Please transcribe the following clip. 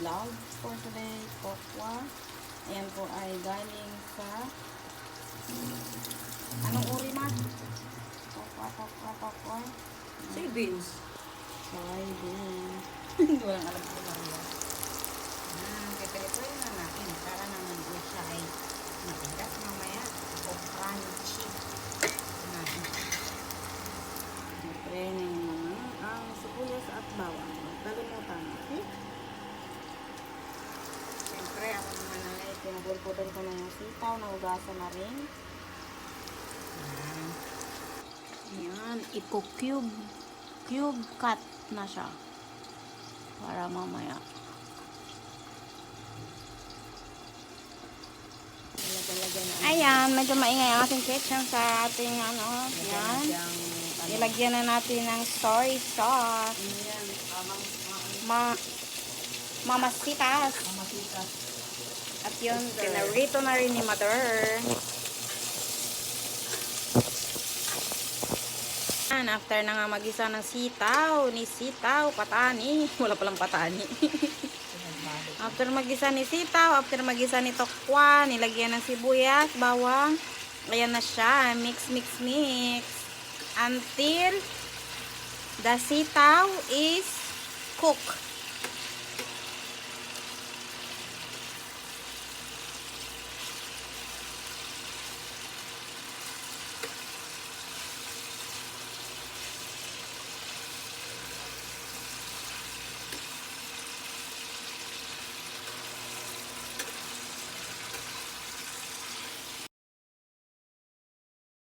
vlog for today, tokwa. Ayan po ay galing sa anong uri man? Tokwa. Soybeans. Soybeans. Walang alam ko lang yan. Pipilipuin na natin para naman po siya ay matigas mamaya o crunchy. Siyempre, ang sibuyas at bawang. Kalimutan. Okay? Siyempre, ako naman ay pinagulputan ko na yung sitaw na ugasan na rin. Ayan, cube cut na siya. Para mamaya. Ayan, medyo maingay ang ating kitchen sa ating ano, yan. Ilagyan na natin ng soy sauce. Mamasitas. At yun, pinarito na rin ni Mother. And after na nga mag-isa ng sitaw, patani. Wala palang patani. After mag-isa ni sitaw, after mag-isa ni tokwa, nilagyan ng sibuyas, bawang. Ayan na siya. Mix. Until the sitaw is cooked.